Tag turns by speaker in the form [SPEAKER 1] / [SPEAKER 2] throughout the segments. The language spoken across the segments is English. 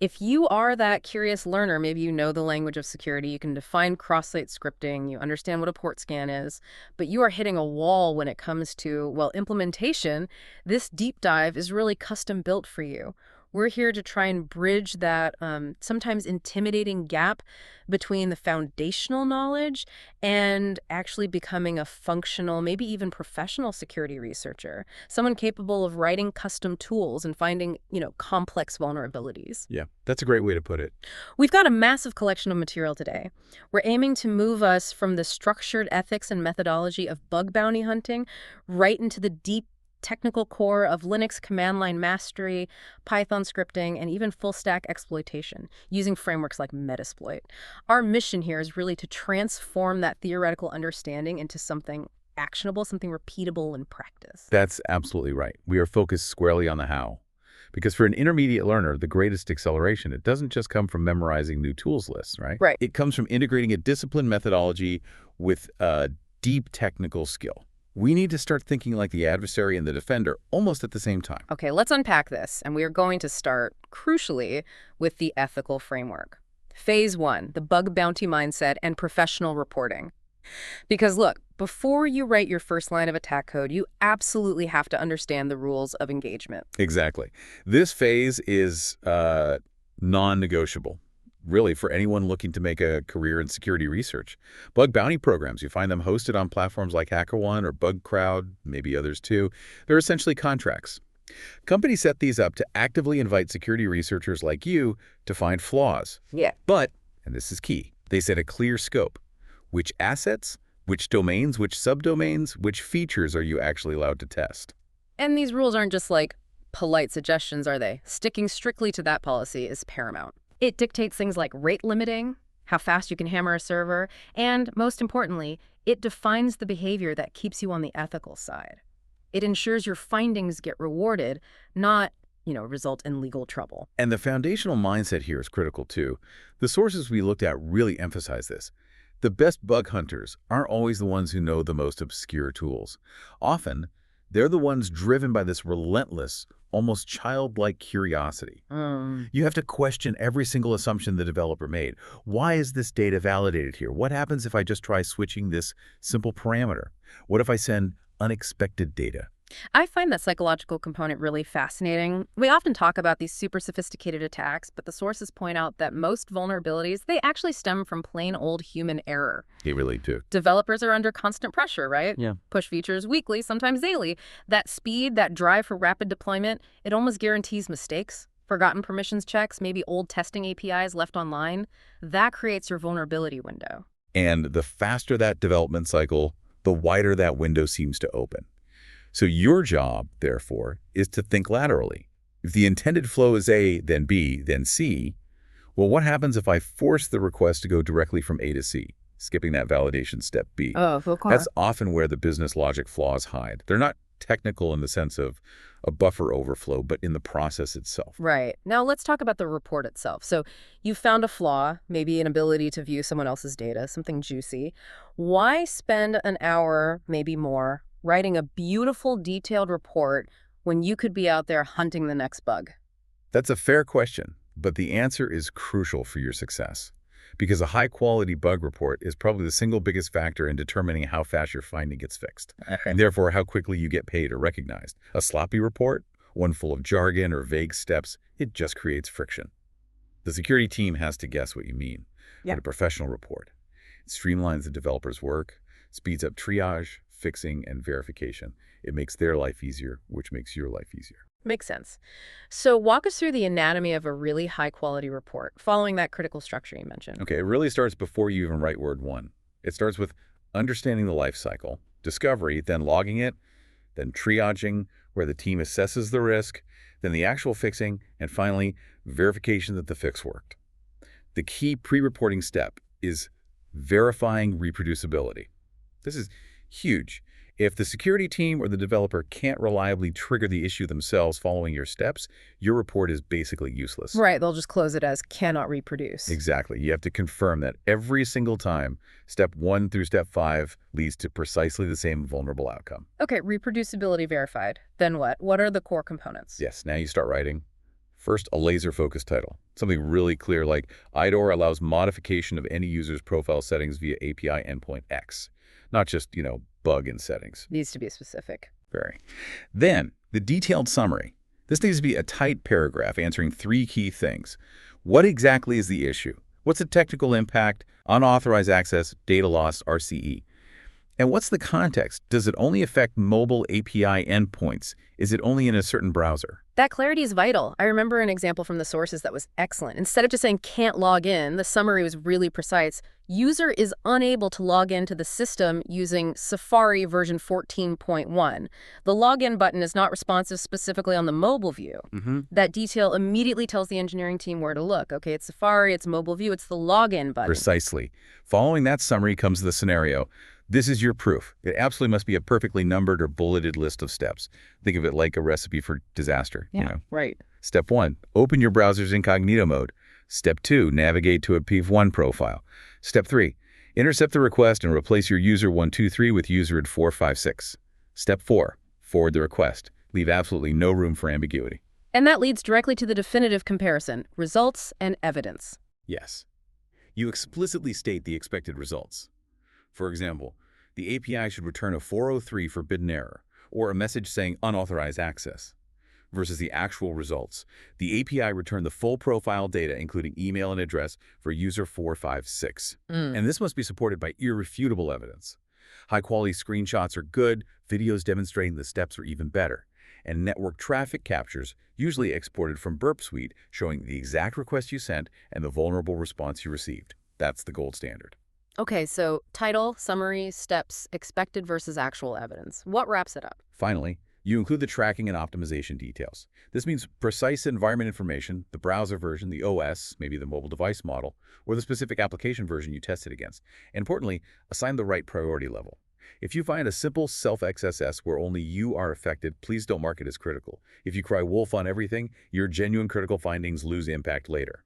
[SPEAKER 1] If you are that curious learner, maybe you know the language of security, you can define cross-site scripting, you understand what a port scan is, but you are hitting a wall when it comes to, well, implementation. This deep dive is really custom built for you. We're here to try and bridge that sometimes intimidating gap between the foundational knowledge and actually becoming a functional, maybe even professional security researcher, someone capable of writing custom tools and finding, complex vulnerabilities.
[SPEAKER 2] Yeah, that's a great way to put it.
[SPEAKER 1] We've got a massive collection of material today. We're aiming to move us from the structured ethics and methodology of bug bounty hunting right into the deep technical core of Linux command line mastery, Python scripting, and even full stack exploitation using frameworks like Metasploit. Our mission here is really to transform that theoretical understanding into something actionable, something repeatable in practice.
[SPEAKER 2] That's absolutely right. We are focused squarely on the how. Because for an intermediate learner, the greatest acceleration, it doesn't just come from memorizing new tools lists, right?
[SPEAKER 1] Right.
[SPEAKER 2] It comes from integrating a disciplined methodology with a deep technical skill. We need to start thinking like the adversary and the defender almost at the same time.
[SPEAKER 1] Okay, let's unpack this, and we are going to start, crucially, with the ethical framework. Phase 1, the bug bounty mindset and professional reporting. Because look, before you write your first line of attack code, you absolutely have to understand the rules of engagement.
[SPEAKER 2] Exactly. This phase is non-negotiable, really, for anyone looking to make a career in security research. Bug bounty programs, you find them hosted on platforms like HackerOne or Bugcrowd, maybe others too. They're essentially contracts. Companies set these up to actively invite security researchers like you to find flaws.
[SPEAKER 1] Yeah.
[SPEAKER 2] But, and this is key, they set a clear scope. Which assets, which domains, which subdomains, which features are you actually allowed to test?
[SPEAKER 1] And these rules aren't just like polite suggestions, are they? Sticking strictly to that policy is paramount. It dictates things like rate limiting, how fast you can hammer a server, and most importantly, it defines the behavior that keeps you on the ethical side. It ensures your findings get rewarded, not, result in legal trouble.
[SPEAKER 2] And the foundational mindset here is critical too. The sources we looked at really emphasize this. The best bug hunters aren't always the ones who know the most obscure tools. Often, they're the ones driven by this relentless, almost childlike curiosity. You have to question every single assumption the developer made. Why is this data validated here? What happens if I just try switching this simple parameter? What if I send unexpected data?
[SPEAKER 1] I find that psychological component really fascinating. We often talk about these super sophisticated attacks, but the sources point out that most vulnerabilities, they actually stem from plain old human error.
[SPEAKER 2] They really do.
[SPEAKER 1] Developers are under constant pressure, right?
[SPEAKER 2] Yeah.
[SPEAKER 1] Push features weekly, sometimes daily. That speed, that drive for rapid deployment, it almost guarantees mistakes. Forgotten permissions checks, maybe old testing APIs left online. That creates your vulnerability window.
[SPEAKER 2] And the faster that development cycle, the wider that window seems to open. So your job, therefore, is to think laterally. If the intended flow is A, then B, then C, well, what happens if I force the request to go directly from A to C, skipping that validation step B?
[SPEAKER 1] Oh, of course.
[SPEAKER 2] That's often where the business logic flaws hide. They're not technical in the sense of a buffer overflow, but in the process itself.
[SPEAKER 1] Right. Now let's talk about the report itself. So you found a flaw, maybe an ability to view someone else's data, something juicy. Why spend an hour, maybe more, writing a beautiful, detailed report when you could be out there hunting the next bug?
[SPEAKER 2] That's a fair question, but the answer is crucial for your success. Because a high-quality bug report is probably the single biggest factor in determining how fast your finding gets fixed, and therefore how quickly you get paid or recognized. A sloppy report, one full of jargon or vague steps, it just creates friction. The security team has to guess what you mean.
[SPEAKER 1] Yeah.
[SPEAKER 2] But a professional report, it streamlines the developer's work, speeds up triage, fixing, and verification. It makes their life easier, which makes your life easier.
[SPEAKER 1] Makes sense. So walk us through the anatomy of a really high-quality report, following that critical structure you mentioned.
[SPEAKER 2] Okay, it really starts before you even write word one. It starts with understanding the life cycle, discovery, then logging it, then triaging, where the team assesses the risk, then the actual fixing, and finally, verification that the fix worked. The key pre-reporting step is verifying reproducibility. This is huge. If the security team or the developer can't reliably trigger the issue themselves following your steps, your report is basically useless.
[SPEAKER 1] Right, they'll just close it as cannot reproduce.
[SPEAKER 2] Exactly. You have to confirm that every single time, step 1 through step 5 leads to precisely the same vulnerable outcome.
[SPEAKER 1] Okay, reproducibility verified. Then what? What are the core components?
[SPEAKER 2] Yes, now you start writing First, a laser-focused title. Something really clear like IDOR allows modification of any user's profile settings via API endpoint X. Not just, bug in settings.
[SPEAKER 1] Needs to be specific.
[SPEAKER 2] Very. Then, the detailed summary. This needs to be a tight paragraph answering 3 key things. What exactly is the issue? What's the technical impact? Unauthorized access, data loss, RCE. And what's the context? Does it only affect mobile API endpoints? Is it only in a certain browser?
[SPEAKER 1] That clarity is vital. I remember an example from the sources that was excellent. Instead of just saying can't log in, the summary was really precise. User is unable to log into the system using Safari version 14.1. The login button is not responsive specifically on the mobile view. That detail immediately tells the engineering team where to look. Okay, it's Safari, it's mobile view, it's the login button.
[SPEAKER 2] Precisely. Following that summary comes the scenario. This is your proof. It absolutely must be a perfectly numbered or bulleted list of steps. Think of it like a recipe for disaster.
[SPEAKER 1] Right.
[SPEAKER 2] Step 1, open your browser's incognito mode. Step 2, navigate to a PIV1 profile. Step 3, intercept the request and replace your user 123 with user at 456. Step 4, forward the request. Leave absolutely no room for ambiguity.
[SPEAKER 1] And that leads directly to the definitive comparison, results and evidence.
[SPEAKER 2] Yes. You explicitly state the expected results. For example, the API should return a 403 forbidden error, or a message saying unauthorized access. Versus the actual results, the API returned the full profile data, including email and address, for user 456. And this must be supported by irrefutable evidence. High-quality screenshots are good, videos demonstrating the steps are even better, and network traffic captures, usually exported from Burp Suite, showing the exact request you sent and the vulnerable response you received. That's the gold standard.
[SPEAKER 1] Okay, so title, summary, steps, expected versus actual evidence. What wraps it up?
[SPEAKER 2] Finally, you include the tracking and optimization details. This means precise environment information, the browser version, the OS, maybe the mobile device model, or the specific application version you tested against. And importantly, assign the right priority level. If you find a simple self-XSS where only you are affected, please don't mark it as critical. If you cry wolf on everything, your genuine critical findings lose impact later.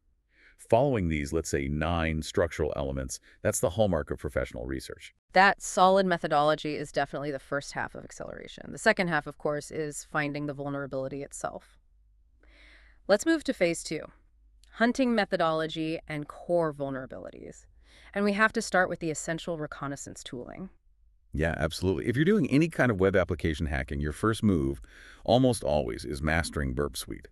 [SPEAKER 2] Following these, let's say 9 structural elements, that's the hallmark of professional research.
[SPEAKER 1] That solid methodology is definitely the first half of acceleration. The second half, of course, is finding the vulnerability itself. Let's move to phase 2, hunting methodology and core vulnerabilities. And we have to start with the essential reconnaissance tooling.
[SPEAKER 2] Yeah, absolutely. If you're doing any kind of web application hacking, your first move, almost always, is mastering Burp Suite.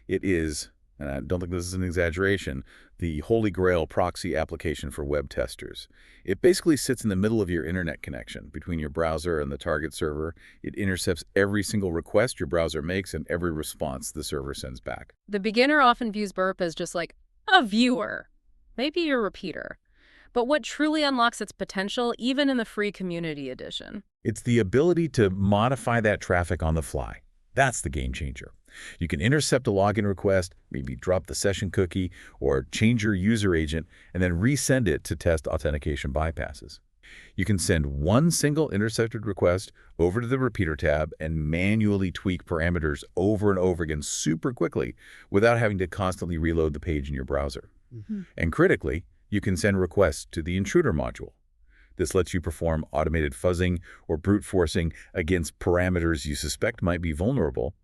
[SPEAKER 2] It is, and I don't think this is an exaggeration, the holy grail proxy application for web testers. It basically sits in the middle of your internet connection between your browser and the target server. It intercepts every single request your browser makes and every response the server sends back.
[SPEAKER 1] The beginner often views Burp as just like a viewer, maybe a repeater. But what truly unlocks its potential, even in the free community edition?
[SPEAKER 2] It's the ability to modify that traffic on the fly. That's the game changer. You can intercept a login request, maybe drop the session cookie, or change your user agent, and then resend it to test authentication bypasses. You can send one single intercepted request over to the repeater tab and manually tweak parameters over and over again super quickly without having to constantly reload the page in your browser. And critically, you can send requests to the intruder module. This lets you perform automated fuzzing or brute forcing against parameters you suspect might be vulnerable,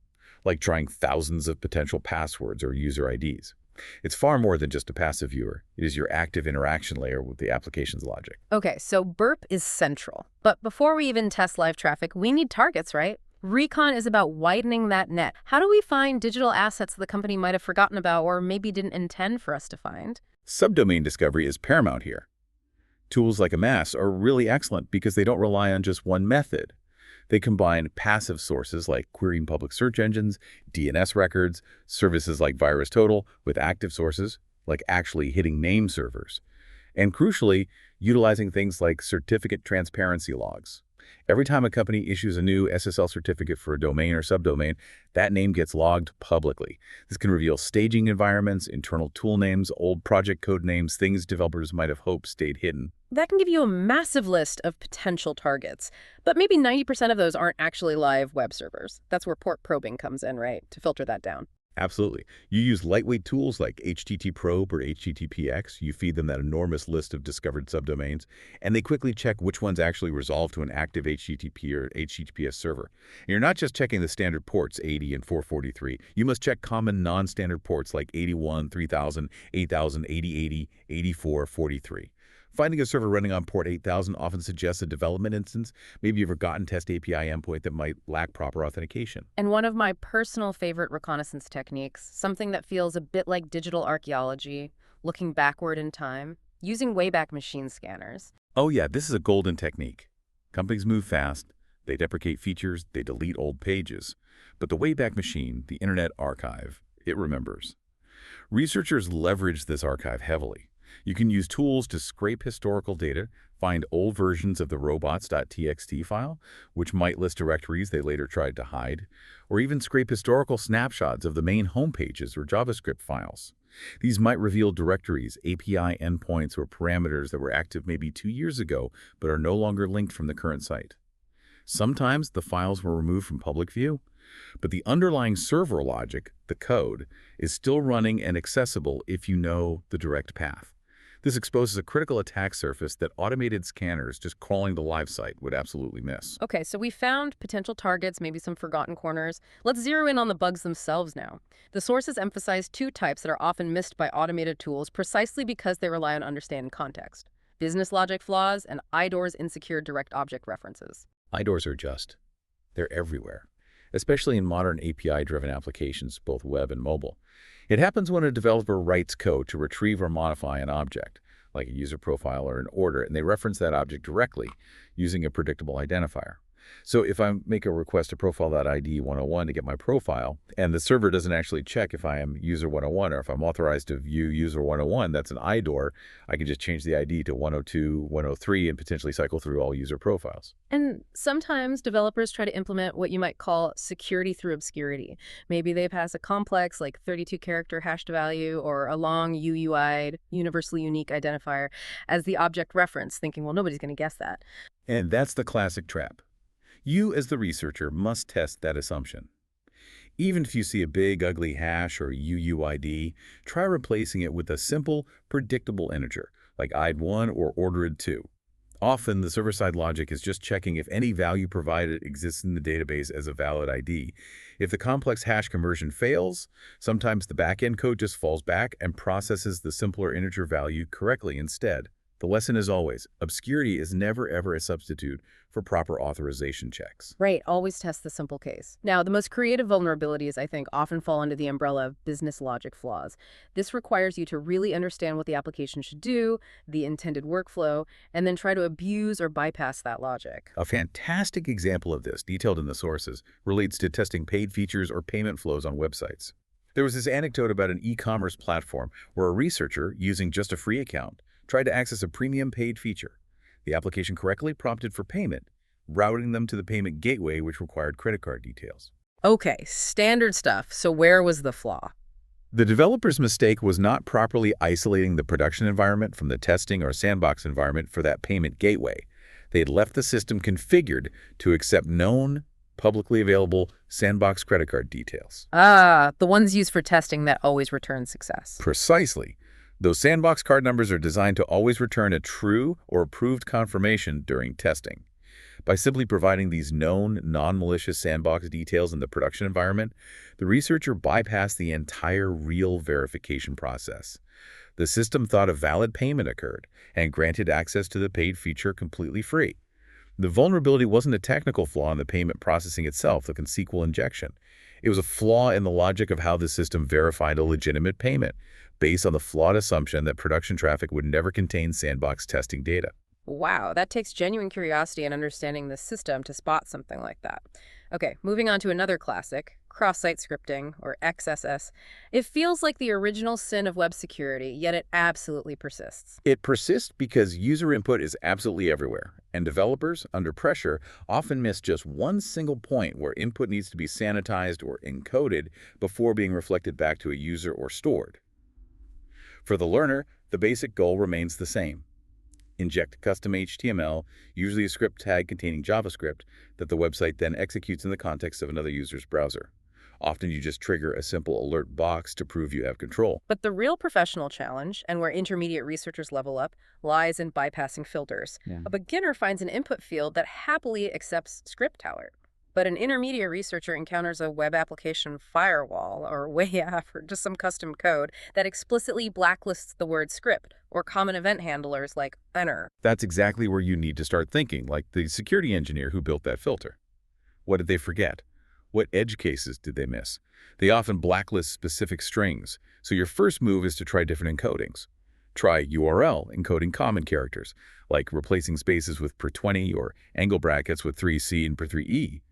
[SPEAKER 2] like trying thousands of potential passwords or user IDs. It's far more than just a passive viewer. It is your active interaction layer with the application's logic.
[SPEAKER 1] Okay, so Burp is central. But before we even test live traffic, we need targets, right? Recon is about widening that net. How do we find digital assets the company might have forgotten about or maybe didn't intend for us to find?
[SPEAKER 2] Subdomain discovery is paramount here. Tools like Amass are really excellent because they don't rely on just one method. They combine passive sources like querying public search engines, DNS records, services like VirusTotal with active sources like actually hitting name servers, and crucially, utilizing things like certificate transparency logs. Every time a company issues a new SSL certificate for a domain or subdomain, that name gets logged publicly. This can reveal staging environments, internal tool names, old project code names, things developers might have hoped stayed hidden.
[SPEAKER 1] That can give you a massive list of potential targets, but maybe 90% of those aren't actually live web servers. That's where port probing comes in, right, to filter that down.
[SPEAKER 2] Absolutely. You use lightweight tools like HTTProbe or HTTPX. You feed them that enormous list of discovered subdomains, and they quickly check which ones actually resolve to an active HTTP or HTTPS server. And you're not just checking the standard ports, 80 and 443. You must check common non-standard ports like 81, 3000, 8000, 8080, 84, 43. Finding a server running on port 8000 often suggests a development instance, maybe a forgotten test API endpoint that might lack proper authentication.
[SPEAKER 1] And one of my personal favorite reconnaissance techniques, something that feels a bit like digital archaeology, looking backward in time, using Wayback Machine scanners.
[SPEAKER 2] Oh yeah, this is a golden technique. Companies move fast, they deprecate features, they delete old pages. But the Wayback Machine, the Internet Archive, it remembers. Researchers leverage this archive heavily. You can use tools to scrape historical data, find old versions of the robots.txt file, which might list directories they later tried to hide, or even scrape historical snapshots of the main home pages or JavaScript files. These might reveal directories, API endpoints, or parameters that were active maybe 2 years ago but are no longer linked from the current site. Sometimes the files were removed from public view, but the underlying server logic, the code, is still running and accessible if you know the direct path. This exposes a critical attack surface that automated scanners just crawling the live site would absolutely miss.
[SPEAKER 1] Okay, so we found potential targets, maybe some forgotten corners. Let's zero in on the bugs themselves now. The sources emphasize two types that are often missed by automated tools precisely because they rely on understanding context: business logic flaws and IDOR's insecure direct object references.
[SPEAKER 2] IDORs are they're everywhere, especially in modern API-driven applications, both web and mobile. It happens when a developer writes code to retrieve or modify an object, like a user profile or an order, and they reference that object directly using a predictable identifier. So if I make a request to profile.id 101 to get my profile, and the server doesn't actually check if I am user 101 or if I'm authorized to view user 101, that's an IDOR, I can just change the ID to 102, 103, and potentially cycle through all user profiles.
[SPEAKER 1] And sometimes developers try to implement what you might call security through obscurity. Maybe they pass a complex, like 32-character hashed value or a long UUI'd, universally unique identifier as the object reference, thinking, well, nobody's going to guess that.
[SPEAKER 2] And that's the classic trap. You, as the researcher, must test that assumption. Even if you see a big, ugly hash or UUID, try replacing it with a simple, predictable integer, like id1 or ordered2. Often, the server-side logic is just checking if any value provided exists in the database as a valid ID. If the complex hash conversion fails, sometimes the backend code just falls back and processes the simpler integer value correctly instead. The lesson is always, obscurity is never ever a substitute for proper authorization checks.
[SPEAKER 1] Right, always test the simple case. Now, the most creative vulnerabilities, I think, often fall under the umbrella of business logic flaws. This requires you to really understand what the application should do, the intended workflow, and then try to abuse or bypass that logic.
[SPEAKER 2] A fantastic example of this, detailed in the sources, relates to testing paid features or payment flows on websites. There was this anecdote about an e-commerce platform where a researcher, using just a free account, tried to access a premium paid feature. The application correctly prompted for payment, routing them to the payment gateway, which required credit card details.
[SPEAKER 1] Okay, standard stuff. So where was the flaw?
[SPEAKER 2] The developer's mistake was not properly isolating the production environment from the testing or sandbox environment for that payment gateway. They had left the system configured to accept known, publicly available sandbox credit card details.
[SPEAKER 1] Ah, the ones used for testing that always return success.
[SPEAKER 2] Precisely. Those sandbox card numbers are designed to always return a true or approved confirmation during testing. By simply providing these known, non-malicious sandbox details in the production environment, the researcher bypassed the entire real verification process. The system thought a valid payment occurred and granted access to the paid feature completely free. The vulnerability wasn't a technical flaw in the payment processing itself, the SQL injection. It was a flaw in the logic of how the system verified a legitimate payment, based on the flawed assumption that production traffic would never contain sandbox testing data.
[SPEAKER 1] Wow, that takes genuine curiosity and understanding the system to spot something like that. Okay, moving on to another classic, cross-site scripting, or XSS. It feels like the original sin of web security, yet it absolutely persists.
[SPEAKER 2] It persists because user input is absolutely everywhere, and developers, under pressure, often miss just one single point where input needs to be sanitized or encoded before being reflected back to a user or stored. For the learner, the basic goal remains the same. Inject custom HTML, usually a script tag containing JavaScript, that the website then executes in the context of another user's browser. Often you just trigger a simple alert box to prove you have control.
[SPEAKER 1] But the real professional challenge, and where intermediate researchers level up, lies in bypassing filters.
[SPEAKER 2] Yeah.
[SPEAKER 1] A beginner finds an input field that happily accepts script alert. But an intermediate researcher encounters a web application firewall or WAF or just some custom code that explicitly blacklists the word script or common event handlers like enter.
[SPEAKER 2] That's exactly where you need to start thinking, like the security engineer who built that filter. What did they forget? What edge cases did they miss? They often blacklist specific strings, so your first move is to try different encodings. Try URL encoding common characters, like replacing spaces with per20 or angle brackets with 3C and per3E.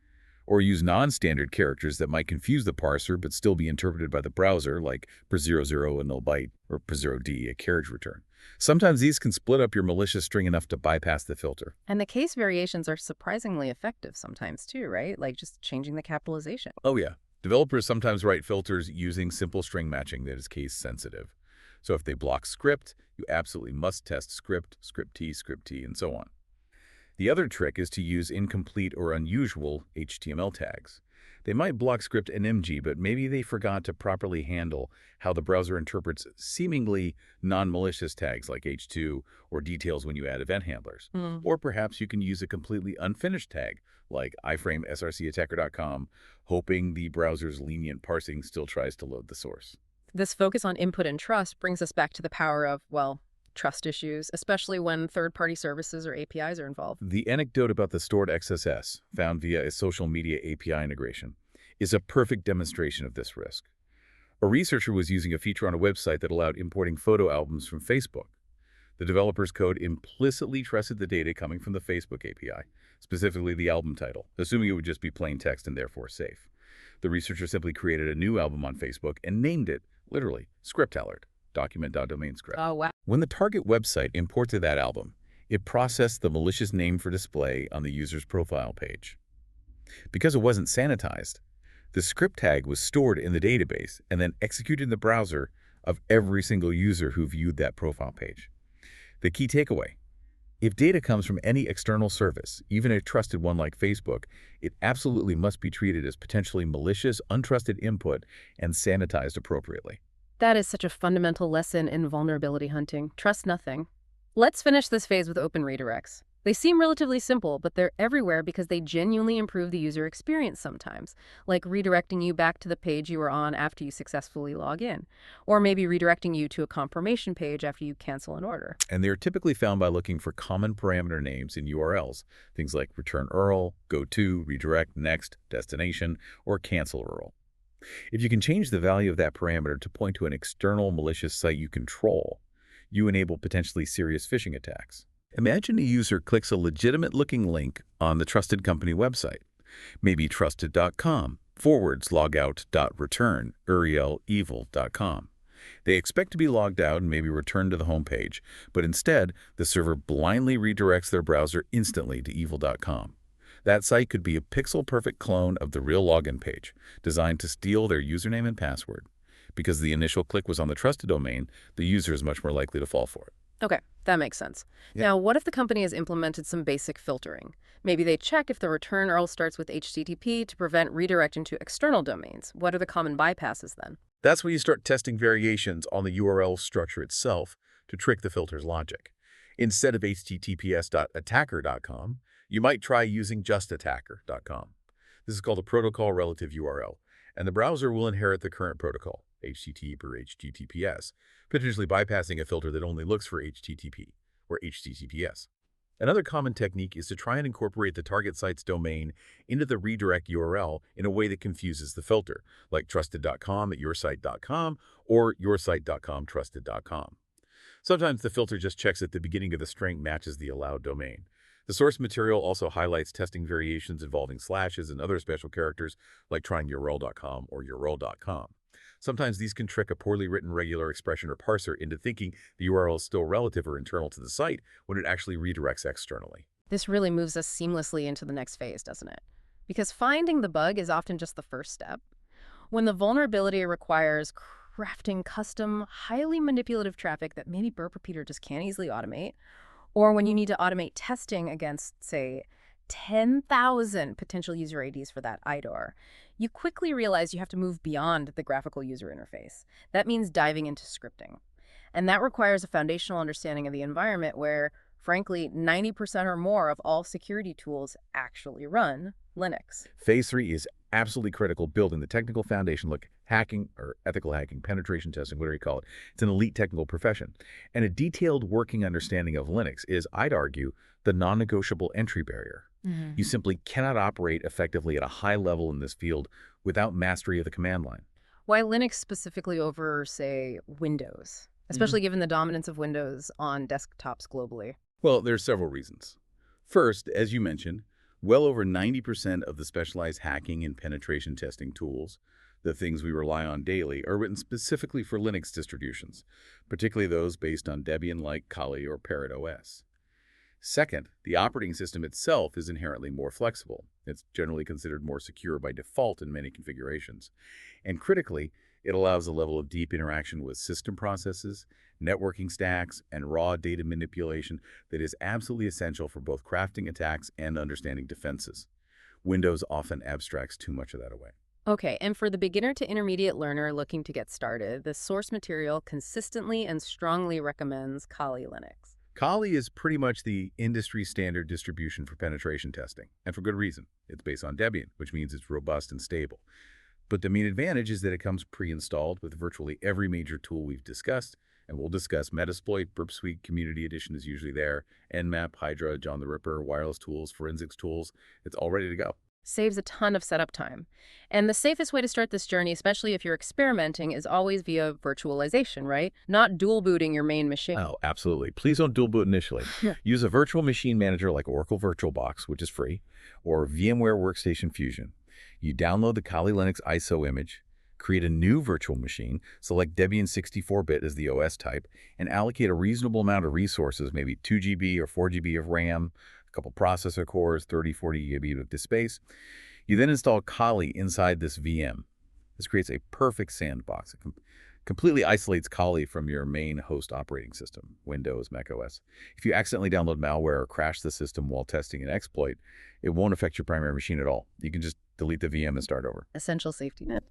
[SPEAKER 2] Or use non-standard characters that might confuse the parser but still be interpreted by the browser, like per00 a null byte or per0D a carriage return. Sometimes these can split up your malicious string enough to bypass the filter.
[SPEAKER 1] And the case variations are surprisingly effective sometimes too, right? Like just changing the capitalization.
[SPEAKER 2] Oh yeah, developers sometimes write filters using simple string matching that is case sensitive. So if they block script, you absolutely must test script, script T, and so on. The other trick is to use incomplete or unusual HTML tags. They might block script and MG, but maybe they forgot to properly handle how the browser interprets seemingly non-malicious tags like H2 or details when you add event handlers. Or perhaps you can use a completely unfinished tag like iframe srcattacker.com, hoping the browser's lenient parsing still tries to load the source.
[SPEAKER 1] This focus on input and trust brings us back to the power of, well, trust issues, especially when third-party services or APIs are involved.
[SPEAKER 2] The anecdote about the stored XSS, found via a social media API integration, is a perfect demonstration of this risk. A researcher was using a feature on a website that allowed importing photo albums from Facebook. The developer's code implicitly trusted the data coming from the Facebook API, specifically the album title, assuming it would just be plain text and therefore safe. The researcher simply created a new album on Facebook and named it, literally, script alert. Document.domain script.
[SPEAKER 1] Oh, wow.
[SPEAKER 2] When the target website imported that album, it processed the malicious name for display on the user's profile page. Because it wasn't sanitized, the script tag was stored in the database and then executed in the browser of every single user who viewed that profile page. The key takeaway: if data comes from any external service, even a trusted one like Facebook, it absolutely must be treated as potentially malicious, untrusted input and sanitized appropriately.
[SPEAKER 1] That is such a fundamental lesson in vulnerability hunting. Trust nothing. Let's finish this phase with open redirects. They seem relatively simple, but they're everywhere because they genuinely improve the user experience sometimes, like redirecting you back to the page you were on after you successfully log in, or maybe redirecting you to a confirmation page after you cancel an order.
[SPEAKER 2] And they're typically found by looking for common parameter names in URLs, things like return URL, go to, redirect, next, destination, or cancel URL. If you can change the value of that parameter to point to an external malicious site you control, you enable potentially serious phishing attacks. Imagine a user clicks a legitimate-looking link on the trusted company website, maybe trusted.com/logout.return uriel.evil.com. They expect to be logged out and maybe returned to the home page, but instead, the server blindly redirects their browser instantly to evil.com. That site could be a pixel-perfect clone of the real login page, designed to steal their username and password. Because the initial click was on the trusted domain, the user is much more likely to fall for it.
[SPEAKER 1] Okay, that makes sense.
[SPEAKER 2] Yeah.
[SPEAKER 1] Now, what if the company has implemented some basic filtering? Maybe they check if the return URL starts with HTTP to prevent redirecting to external domains. What are the common bypasses then?
[SPEAKER 2] That's when you start testing variations on the URL structure itself to trick the filter's logic. Instead of https.attacker.com, you might try using justattacker.com. This is called a protocol relative URL, and the browser will inherit the current protocol, HTTP or HTTPS, potentially bypassing a filter that only looks for HTTP or HTTPS. Another common technique is to try and incorporate the target site's domain into the redirect URL in a way that confuses the filter, like trusted.com at yoursite.com or yoursite.com trusted.com. Sometimes the filter just checks that the beginning of the string matches the allowed domain. The source material also highlights testing variations involving slashes and other special characters, like trying url.com or url.com. Sometimes these can trick a poorly written regular expression or parser into thinking the URL is still relative or internal to the site when it actually redirects externally.
[SPEAKER 1] This really moves us seamlessly into the next phase, doesn't it? Because finding the bug is often just the first step. When the vulnerability requires crafting custom, highly manipulative traffic that maybe Burp Repeater just can't easily automate, or when you need to automate testing against, say, 10,000 potential user IDs for that IDOR, you quickly realize you have to move beyond the graphical user interface. That means diving into scripting. And that requires a foundational understanding of the environment where, frankly, 90% or more of all security tools actually run Linux.
[SPEAKER 2] Phase 3 is absolutely critical, building the technical foundation. Look, hacking or ethical hacking, penetration testing, whatever you call it, it's an elite technical profession. And a detailed working understanding of Linux is, I'd argue, the non-negotiable entry barrier. You simply cannot operate effectively at a high level in this field without mastery of the command line.
[SPEAKER 1] Why Linux specifically over, say, Windows, especially given the dominance of Windows on desktops globally?
[SPEAKER 2] Well, there's several reasons. First, as you mentioned, well over 90% of the specialized hacking and penetration testing tools, the things we rely on daily, are written specifically for Linux distributions, particularly those based on Debian like Kali or Parrot OS. Second, the operating system itself is inherently more flexible. It's generally considered more secure by default in many configurations. And critically, it allows a level of deep interaction with system processes, networking stacks, and raw data manipulation that is absolutely essential for both crafting attacks and understanding defenses. Windows often abstracts too much of that away.
[SPEAKER 1] Okay, and for the beginner to intermediate learner looking to get started, the source material consistently and strongly recommends Kali Linux.
[SPEAKER 2] Kali is pretty much the industry standard distribution for penetration testing, and for good reason. It's based on Debian, which means it's robust and stable. But the main advantage is that it comes pre-installed with virtually every major tool we've discussed, and we'll discuss Metasploit, Burp Suite, Community Edition is usually there, Nmap, Hydra, John the Ripper, wireless tools, forensics tools. It's all ready to go.
[SPEAKER 1] Saves a ton of setup time. And the safest way to start this journey, especially if you're experimenting, is always via virtualization, right? Not dual booting your main machine.
[SPEAKER 2] Oh, absolutely. Please don't dual boot initially. Use a virtual machine manager like Oracle VirtualBox, which is free, or VMware Workstation Fusion. You download the Kali Linux ISO image, create a new virtual machine, select Debian 64-bit as the OS type, and allocate a reasonable amount of resources, maybe 2 GB or 4 GB of RAM, a couple processor cores, 30, 40 GB of disk space. You then install Kali inside this VM. This creates a perfect sandbox. It completely isolates Kali from your main host operating system, Windows, Mac OS. If you accidentally download malware or crash the system while testing an exploit, it won't affect your primary machine at all. You can just delete the VM and start over.
[SPEAKER 1] Essential safety net.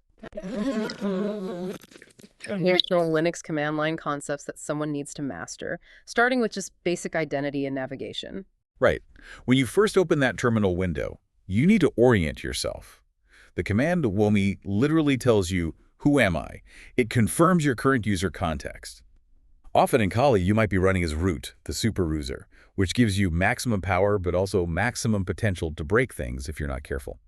[SPEAKER 1] Here's some Linux command line concepts that someone needs to master, starting with just basic identity and navigation.
[SPEAKER 2] Right. When you first open that terminal window, you need to orient yourself. The command WOMI literally tells you, who am I? It confirms your current user context. Often in Kali, you might be running as root, the super user, which gives you maximum power but also maximum potential to break things if you're not careful.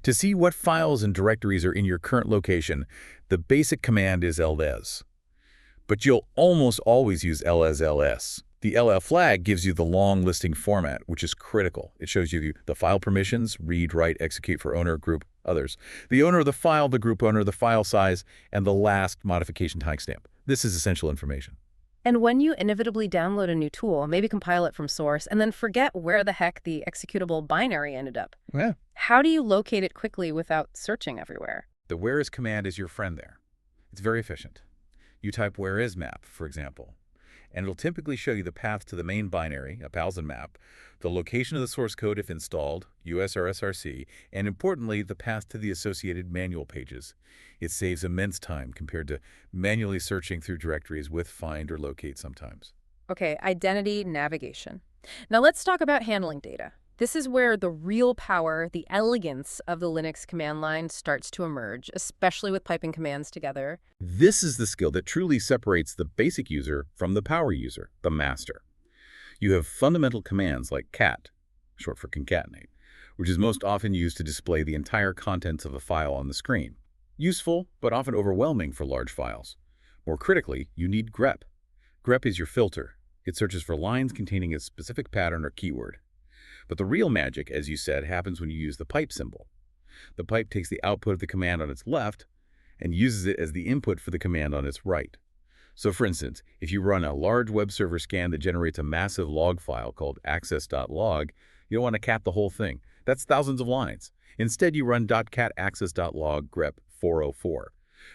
[SPEAKER 2] To see what files and directories are in your current location, the basic command is ls. But you'll almost always use ls. The ll flag gives you the long listing format, which is critical. It shows you the file permissions, read, write, execute for owner, group, others, the owner of the file, the group owner, the file size, and the last modification timestamp. This is essential information.
[SPEAKER 1] And when you inevitably download a new tool, maybe compile it from source, and then forget where the heck the executable binary ended up,
[SPEAKER 2] Yeah.
[SPEAKER 1] how do you locate it quickly without searching everywhere?
[SPEAKER 2] The whereis command is your friend there. It's very efficient. You type whereis map, for example, and it'll typically show you the path to the main binary, a Palzan map, the location of the source code if installed, US or SRC, and importantly, the path to the associated manual pages. It saves immense time compared to manually searching through directories with find or locate sometimes.
[SPEAKER 1] Okay, identity navigation. Now let's talk about handling data. This is where the real power, the elegance of the Linux command line starts to emerge, especially with piping commands together.
[SPEAKER 2] This is the skill that truly separates the basic user from the power user, the master. You have fundamental commands like cat, short for concatenate, which is most often used to display the entire contents of a file on the screen. Useful, but often overwhelming for large files. More critically, you need grep. Grep is your filter. It searches for lines containing a specific pattern or keyword. But the real magic, as you said, happens when you use the pipe symbol. The pipe takes the output of the command on its left and uses it as the input for the command on its right. So for instance, if you run a large web server scan that generates a massive log file called access.log, you don't want to cat the whole thing. That's thousands of lines. Instead, you run .cat access.log grep 404.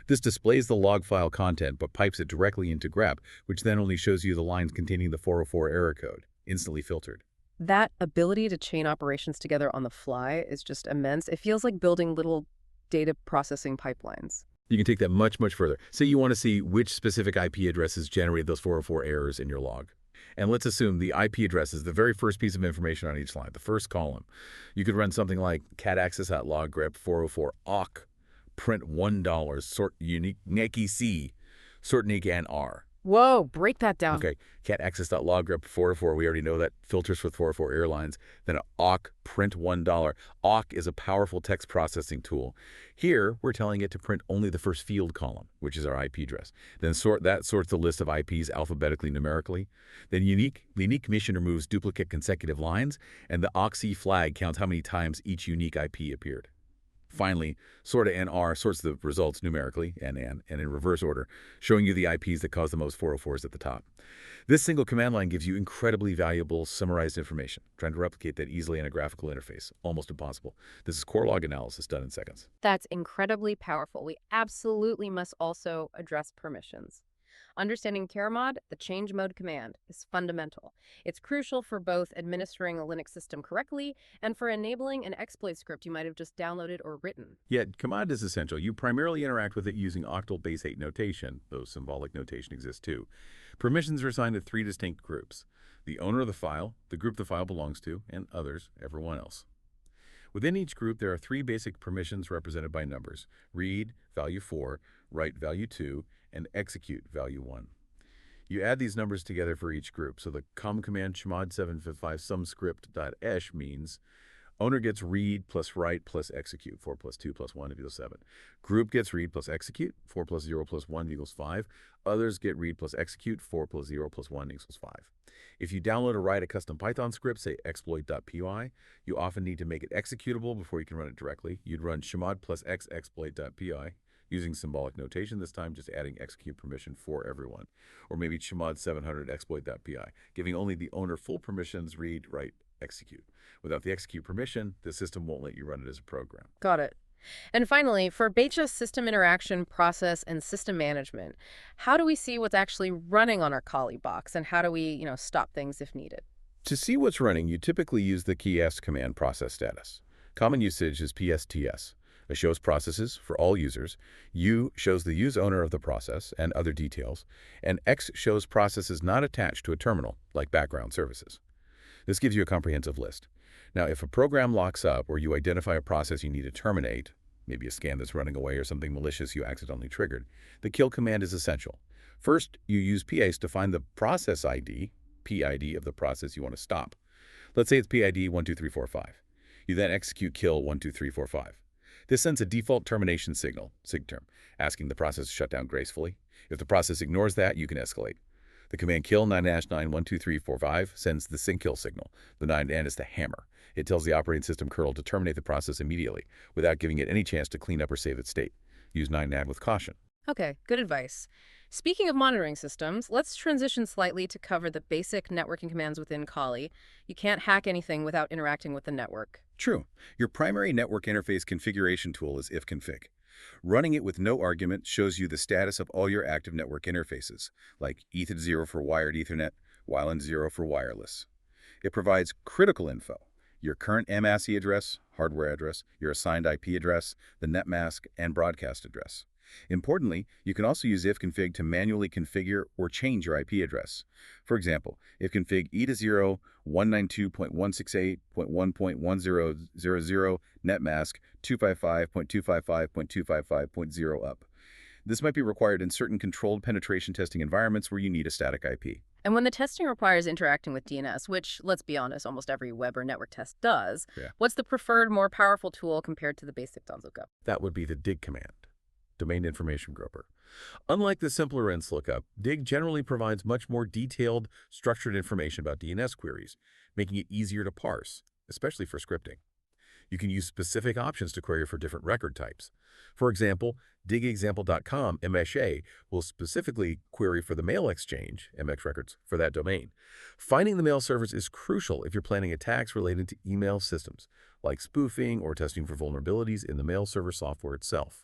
[SPEAKER 2] This displays the log file content but pipes it directly into grep, which then only shows you the lines containing the 404 error code, instantly filtered.
[SPEAKER 1] That ability to chain operations together on the fly is just immense. It feels like building little data processing pipelines.
[SPEAKER 2] You can take that much, much further. Say you want to see which specific IP addresses generated those 404 errors in your log. And let's assume the IP address is the very first piece of information on each line, the first column. You could run something like cat access.log grep 404 awk print $1 sort unique neki c sort nick and r.
[SPEAKER 1] Whoa, break that down.
[SPEAKER 2] Okay, cat access.log grep 404, we already know that filters with 404 airlines. Then awk print $1. Awk is a powerful text processing tool. Here, we're telling it to print only the first field column, which is our IP address. Then sorts the list of IPs alphabetically numerically. Then the unique mission removes duplicate consecutive lines, and the awk-c flag counts how many times each unique IP appeared. Finally, sorta NR sorts the results numerically, and in reverse order, showing you the IPs that cause the most 404s at the top. This single command line gives you incredibly valuable summarized information. Trying to replicate that easily in a graphical interface, almost impossible. This is core log analysis done in seconds.
[SPEAKER 1] That's incredibly powerful. We absolutely must also address permissions. Understanding char-mod, the change mode command, is fundamental. It's crucial for both administering a Linux system correctly and for enabling an exploit script you might have just downloaded or written.
[SPEAKER 2] Yet, command is essential. You primarily interact with it using octal base 8 notation, though symbolic notation exists too. Permissions are assigned to 3 distinct groups: the owner of the file, the group the file belongs to, and others, everyone else. Within each group, there are 3 basic permissions represented by numbers: read, value 4, write, value 2, and execute, value 1. You add these numbers together for each group, so the com command chmod755 sumscript.esh means owner gets read plus write plus execute, 4 plus 2 plus 1 equals 7. Group gets read plus execute, 4 plus 0 plus 1 equals 5. Others get read plus execute, 4 plus 0 plus 1 equals 5. If you download or write a custom Python script, say exploit.py, you often need to make it executable before you can run it directly. You'd run chmod plus x exploit.py, using symbolic notation this time, just adding execute permission for everyone. Or maybe chmod 700 exploit.py, giving only the owner full permissions: read, write, execute. Without the execute permission, the system won't let you run it as a program.
[SPEAKER 1] Got it. And finally, for Becha's system interaction, process, and system management, how do we see what's actually running on our Kali box, and how do we, stop things if needed?
[SPEAKER 2] To see what's running, you typically use the ps command process status. Common usage is psts. It shows processes for all users. U shows the use owner of the process and other details. And X shows processes not attached to a terminal, like background services. This gives you a comprehensive list. Now, if a program locks up or you identify a process you need to terminate, maybe a scan that's running away or something malicious you accidentally triggered, the kill command is essential. First, you use PACE to find the process ID, PID of the process you want to stop. Let's say it's PID 12345. You then execute kill 12345. This sends a default termination signal, SIGTERM, asking the process to shut down gracefully. If the process ignores that, you can escalate. The command kill 9-9-12345 sends the sync kill signal. The 9 is the hammer. It tells the operating system kernel to terminate the process immediately, without giving it any chance to clean up or save its state. Use 9-NAD with caution.
[SPEAKER 1] Okay, good advice. Speaking of monitoring systems, let's transition slightly to cover the basic networking commands within Kali. You can't hack anything without interacting with the network.
[SPEAKER 2] True. Your primary network interface configuration tool is ifconfig. Running it with no argument shows you the status of all your active network interfaces, like eth0 for wired Ethernet, WLAN0 for wireless. It provides critical info: your current MASI address, hardware address, your assigned IP address, the netmask, and broadcast address. Importantly, you can also use ifconfig to manually configure or change your IP address. For example, ifconfig eth0 192.168.1.1000 netmask 255.255.255.0 up. This might be required in certain controlled penetration testing environments where you need a static IP.
[SPEAKER 1] And when the testing requires interacting with DNS, which, let's be honest, almost every web or network test does, what's the preferred, more powerful tool compared to the basic DONS lookup?
[SPEAKER 2] That would be the dig command, domain information grouper. Unlike the simpler INS lookup, dig generally provides much more detailed, structured information about DNS queries, making it easier to parse, especially for scripting. You can use specific options to query for different record types. For example, digexample.com MSA will specifically query for the mail exchange, MX records, for that domain. Finding the mail servers is crucial if you're planning attacks related to email systems, like spoofing or testing for vulnerabilities in the mail server software itself.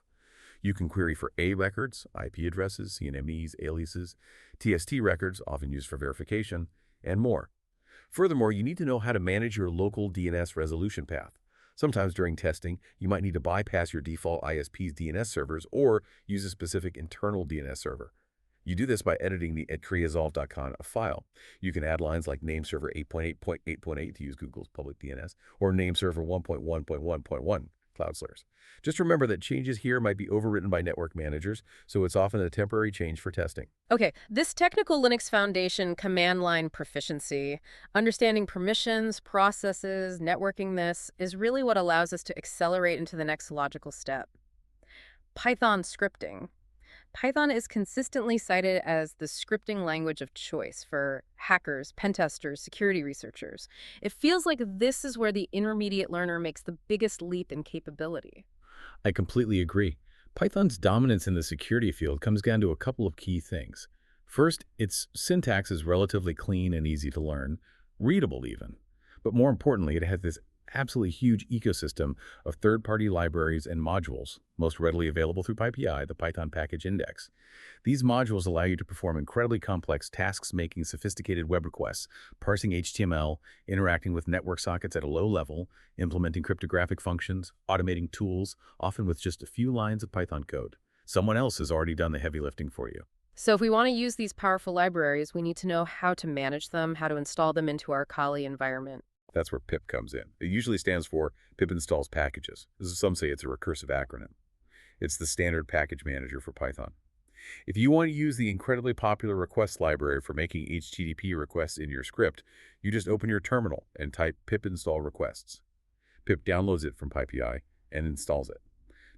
[SPEAKER 2] You can query for A records, IP addresses, CNMEs, aliases, TST records, often used for verification, and more.
[SPEAKER 3] Furthermore, you need to know how to manage your local DNS resolution path. Sometimes during testing, you might need to bypass your default ISP's DNS servers or use a specific internal DNS server. You do this by editing the @creasolve.conf file. You can add lines like nameserver 8.8.8.8 to use Google's public DNS or nameserver 1.1.1.1 Cloudflare's. Just remember that changes here might be overwritten by network managers, so it's often a temporary change for testing.
[SPEAKER 1] Okay, this technical Linux Foundation command line proficiency, understanding permissions, processes, networking this, is really what allows us to accelerate into the next logical step. Python scripting. Python is consistently cited as the scripting language of choice for hackers, pentesters, security researchers. It feels like this is where the intermediate learner makes the biggest leap in capability.
[SPEAKER 3] I completely agree. Python's dominance in the security field comes down to a couple of key things. First, its syntax is relatively clean and easy to learn, readable even. But more importantly, it has this absolutely huge ecosystem of third-party libraries and modules, most readily available through PyPI, the Python Package Index. These modules allow you to perform incredibly complex tasks, making sophisticated web requests, parsing HTML, interacting with network sockets at a low level, implementing cryptographic functions, automating tools, often with just a few lines of Python code. Someone else has already done the heavy lifting for you.
[SPEAKER 1] So if we want to use these powerful libraries, we need to know how to manage them, how to install them into our Kali environment.
[SPEAKER 2] That's where pip comes in. It usually stands for pip installs packages. Some say it's a recursive acronym. It's the standard package manager for Python. If you want to use the incredibly popular request library for making HTTP requests in your script, you just open your terminal and type pip install requests. Pip downloads it from PyPI and installs it.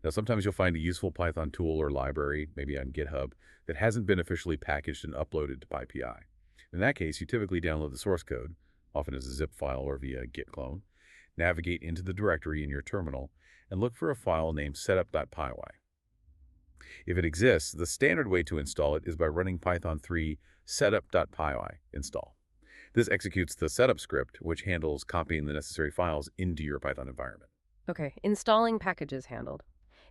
[SPEAKER 2] Now, sometimes you'll find a useful Python tool or library, maybe on GitHub, that hasn't been officially packaged and uploaded to PyPI. In that case, you typically download the source code, often as a zip file or via git clone, navigate into the directory in your terminal, and look for a file named setup.py. If it exists, the standard way to install it is by running Python 3 setup.py install. This executes the setup script, which handles copying the necessary files into your Python environment.
[SPEAKER 1] Okay, installing packages handled.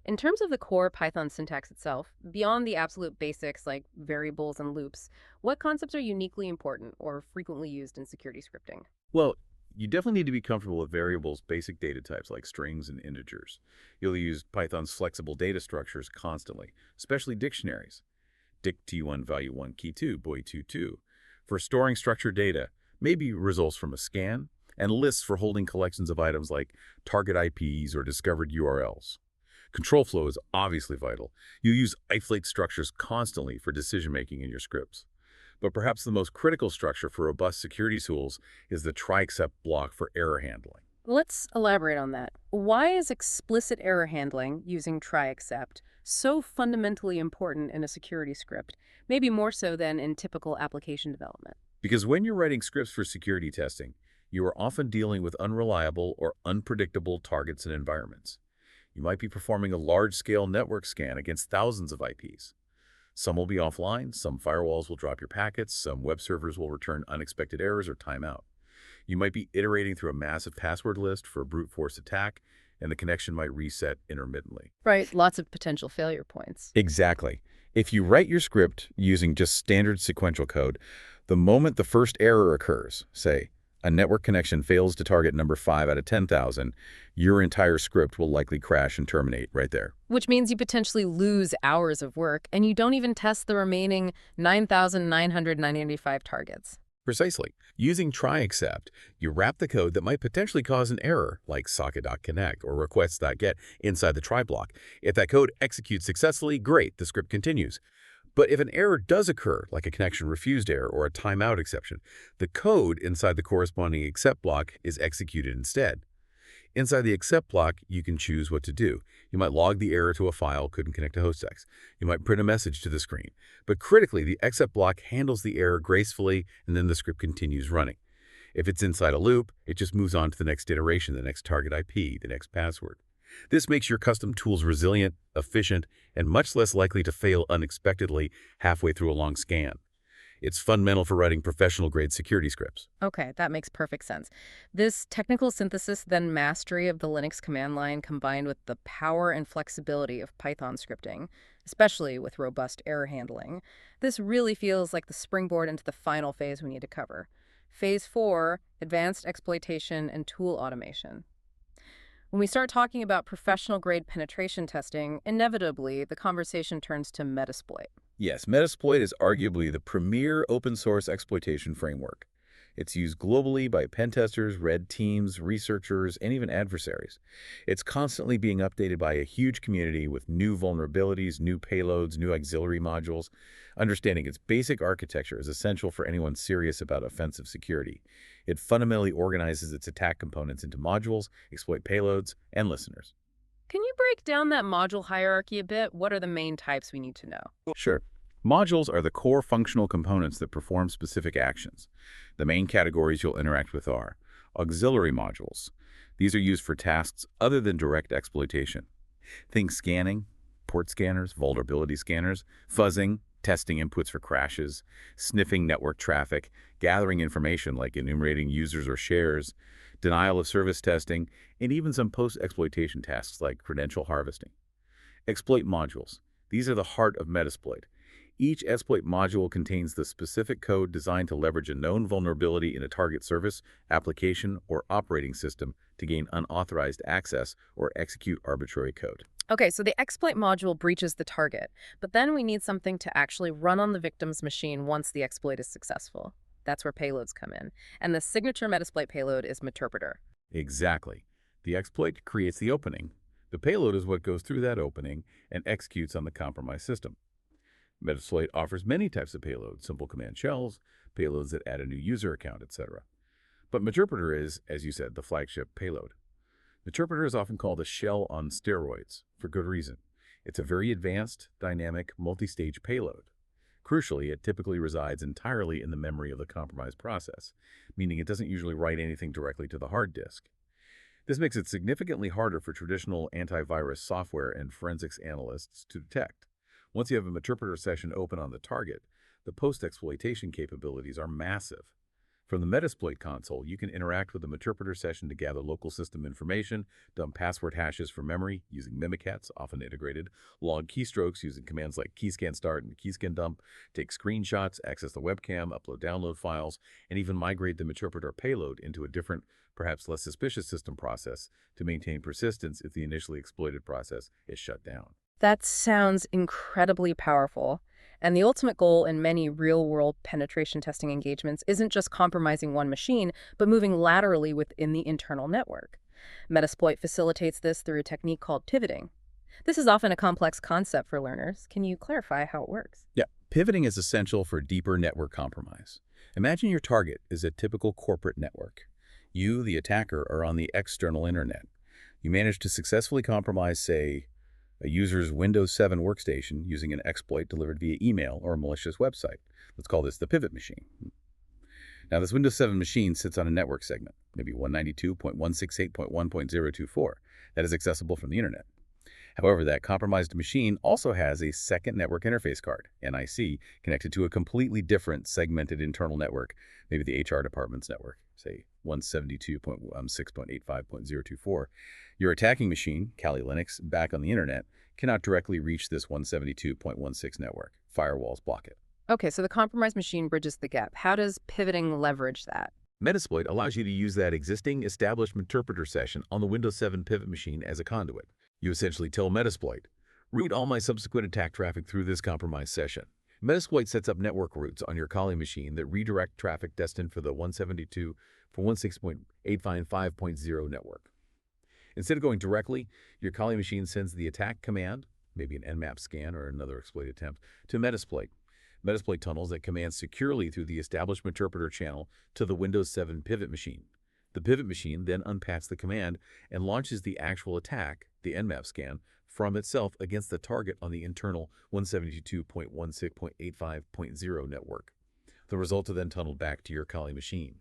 [SPEAKER 1] In terms of the core Python syntax itself, beyond the absolute basics like variables and loops, what concepts are uniquely important or frequently used in security scripting?
[SPEAKER 2] Well, you definitely need to be comfortable with variables' basic data types like strings and integers. You'll use Python's flexible data structures constantly, especially dictionaries. Dict T1 value 1 key 2 boy 2 2 for storing structured data, maybe results from a scan, and lists for holding collections of items like target IPs or discovered URLs. Control flow is obviously vital. You use isolate structures constantly for decision-making in your scripts. But perhaps the most critical structure for robust security tools is the try-except block for error handling.
[SPEAKER 1] Let's elaborate on that. Why is explicit error handling using try except so fundamentally important in a security script, maybe more so than in typical application development?
[SPEAKER 2] Because when you're writing scripts for security testing, you are often dealing with unreliable or unpredictable targets and environments. You might be performing a large-scale network scan against thousands of IPs. Some will be offline, some firewalls will drop your packets, some web servers will return unexpected errors or timeout. You might be iterating through a massive password list for a brute force attack, and the connection might reset intermittently.
[SPEAKER 1] Right, lots of potential failure points.
[SPEAKER 2] Exactly. If you write your script using just standard sequential code, the moment the first error occurs, say, a network connection fails to target number 5 out of 10,000, your entire script will likely crash and terminate right there.
[SPEAKER 1] Which means you potentially lose hours of work, and you don't even test the remaining 9,995 targets.
[SPEAKER 2] Precisely. Using try except, you wrap the code that might potentially cause an error, like socket.connect or request.get, inside the try block. If that code executes successfully, great, the script continues. But if an error does occur, like a connection refused error or a timeout exception, the code inside the corresponding except block is executed instead. Inside the except block, you can choose what to do. You might log the error to a file, couldn't connect to hostx. You might print a message to the screen. But critically, the except block handles the error gracefully, and then the script continues running. If it's inside a loop, it just moves on to the next iteration, the next target IP, the next password. This makes your custom tools resilient, efficient, and much less likely to fail unexpectedly halfway through a long scan. It's fundamental for writing professional-grade security scripts.
[SPEAKER 1] Okay, that makes perfect sense. This technical synthesis, then mastery of the Linux command line combined with the power and flexibility of Python scripting, especially with robust error handling, this really feels like the springboard into the final phase we need to cover. Phase 4, advanced exploitation and tool automation. When we start talking about professional-grade penetration testing, inevitably the conversation turns to Metasploit.
[SPEAKER 2] Yes, Metasploit is arguably the premier open-source exploitation framework. It's used globally by pentesters, red teams, researchers, and even adversaries. It's constantly being updated by a huge community with new vulnerabilities, new payloads, new auxiliary modules. Understanding its basic architecture is essential for anyone serious about offensive security. It fundamentally organizes its attack components into modules, exploit payloads, and listeners.
[SPEAKER 1] Can you break down that module hierarchy a bit? What are the main types we need to know?
[SPEAKER 2] Sure. Modules are the core functional components that perform specific actions. The main categories you'll interact with are auxiliary modules. These are used for tasks other than direct exploitation. Think scanning, port scanners, vulnerability scanners, fuzzing, testing inputs for crashes, sniffing network traffic, gathering information like enumerating users or shares, denial of service testing, and even some post-exploitation tasks like credential harvesting. Exploit modules. These are the heart of Metasploit. Each exploit module contains the specific code designed to leverage a known vulnerability in a target service, application, or operating system to gain unauthorized access or execute arbitrary code.
[SPEAKER 1] Okay, so the exploit module breaches the target, but then we need something to actually run on the victim's machine once the exploit is successful. That's where payloads come in. And the signature Metasploit payload is Meterpreter.
[SPEAKER 2] Exactly. The exploit creates the opening. The payload is what goes through that opening and executes on the compromised system. Metasploit offers many types of payloads, simple command shells, payloads that add a new user account, etc. But Meterpreter is, as you said, the flagship payload. Meterpreter is often called a shell on steroids, for good reason. It's a very advanced, dynamic, multi-stage payload. Crucially, it typically resides entirely in the memory of the compromised process, meaning it doesn't usually write anything directly to the hard disk. This makes it significantly harder for traditional antivirus software and forensics analysts to detect. Once you have a Meterpreter session open on the target, the post-exploitation capabilities are massive. From the Metasploit console, you can interact with the Meterpreter session to gather local system information, dump password hashes from memory using Mimikatz, often integrated, log keystrokes using commands like keyscan start and keyscan dump, take screenshots, access the webcam, upload download files, and even migrate the Meterpreter payload into a different, perhaps less suspicious system process to maintain persistence if the initially exploited process is shut down.
[SPEAKER 1] That sounds incredibly powerful. And the ultimate goal in many real-world penetration testing engagements isn't just compromising one machine, but moving laterally within the internal network. Metasploit facilitates this through a technique called pivoting. This is often a complex concept for learners. Can you clarify how it works?
[SPEAKER 2] Yeah, pivoting is essential for deeper network compromise. Imagine your target is a typical corporate network. You, the attacker, are on the external internet. You manage to successfully compromise, say, a user's Windows 7 workstation using an exploit delivered via email or a malicious website. Let's call this the pivot machine. Now, this Windows 7 machine sits on a network segment, maybe 192.168.1.024, that is accessible from the internet. However, that compromised machine also has a second network interface card, NIC, connected to a completely different segmented internal network, maybe the HR department's network, say 172.6.85.024. Your attacking machine, Kali Linux, back on the internet, cannot directly reach this 172.16 network. Firewalls block it.
[SPEAKER 1] Okay, so the compromised machine bridges the gap. How does pivoting leverage that?
[SPEAKER 2] Metasploit allows you to use that existing established Meterpreter session on the Windows 7 pivot machine as a conduit. You essentially tell Metasploit, route all my subsequent attack traffic through this compromised session. Metasploit sets up network routes on your Kali machine that redirect traffic destined for the 172.16.855.0 network. Instead of going directly, your Kali machine sends the attack command, maybe an Nmap scan or another exploit attempt, to Metasploit. Metasploit tunnels that command securely through the established Meterpreter channel to the Windows 7 pivot machine. The pivot machine then unpacks the command and launches the actual attack, the Nmap scan, from itself against the target on the internal 172.16.85.0 network. The results are then tunneled back to your Kali machine.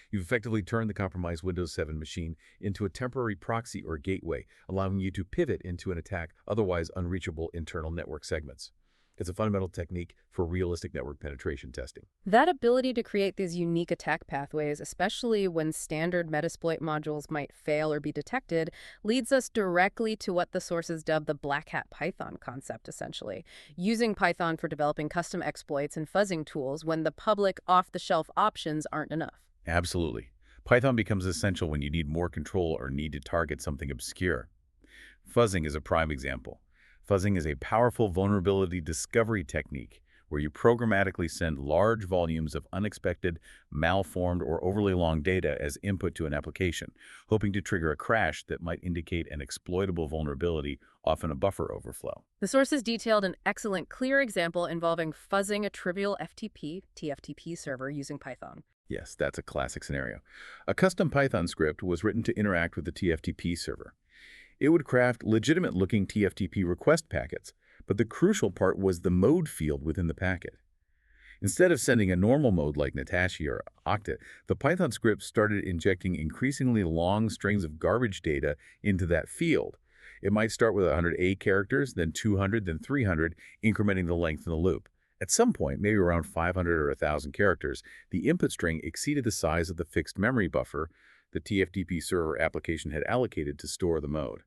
[SPEAKER 2] You've effectively turned the compromised Windows 7 machine into a temporary proxy or gateway, allowing you to pivot into an attack otherwise unreachable internal network segments. It's a fundamental technique for realistic network penetration testing.
[SPEAKER 1] That ability to create these unique attack pathways, especially when standard Metasploit modules might fail or be detected, leads us directly to what the sources dub the Black Hat Python concept, essentially. Using Python for developing custom exploits and fuzzing tools when the public off-the-shelf options aren't enough.
[SPEAKER 3] Absolutely. Python becomes essential when you need more control or need to target something obscure. Fuzzing is a prime example. Fuzzing is a powerful vulnerability discovery technique where you programmatically send large volumes of unexpected, malformed, or overly long data as input to an application, hoping to trigger a crash that might indicate an exploitable vulnerability, often a buffer overflow.
[SPEAKER 1] The sources detailed an excellent, clear example involving fuzzing a trivial TFTP server using Python.
[SPEAKER 3] Yes, that's a classic scenario. A custom Python script was written to interact with the TFTP server. It would craft legitimate-looking TFTP request packets, but the crucial part was the mode field within the packet. Instead of sending a normal mode like Natashi or Octet, the Python script started injecting increasingly long strings of garbage data into that field. It might start with 100 A characters, then 200, then 300, incrementing the length in the loop. At some point, maybe around 500 or 1,000 characters, the input string exceeded the size of the fixed memory buffer the TFTP server application had allocated to store the mode.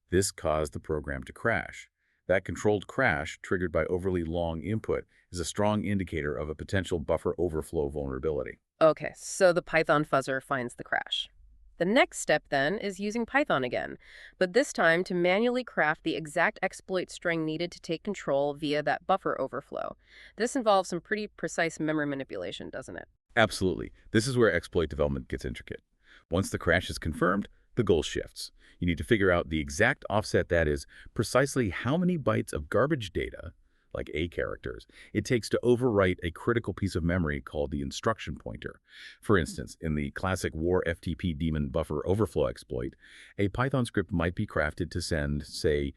[SPEAKER 3] This caused the program to crash. That controlled crash, triggered by overly long input, is a strong indicator of a potential buffer overflow vulnerability.
[SPEAKER 1] Okay, so the Python fuzzer finds the crash. The next step, then, is using Python again, but this time to manually craft the exact exploit string needed to take control via that buffer overflow. This involves some pretty precise memory manipulation, doesn't it?
[SPEAKER 3] Absolutely. This is where exploit development gets intricate. Once the crash is confirmed, the goal shifts. You need to figure out the exact offset, that is, precisely how many bytes of garbage data, like A characters, it takes to overwrite a critical piece of memory called the instruction pointer. For instance, in the classic war FTP daemon buffer overflow exploit, a Python script might be crafted to send, say,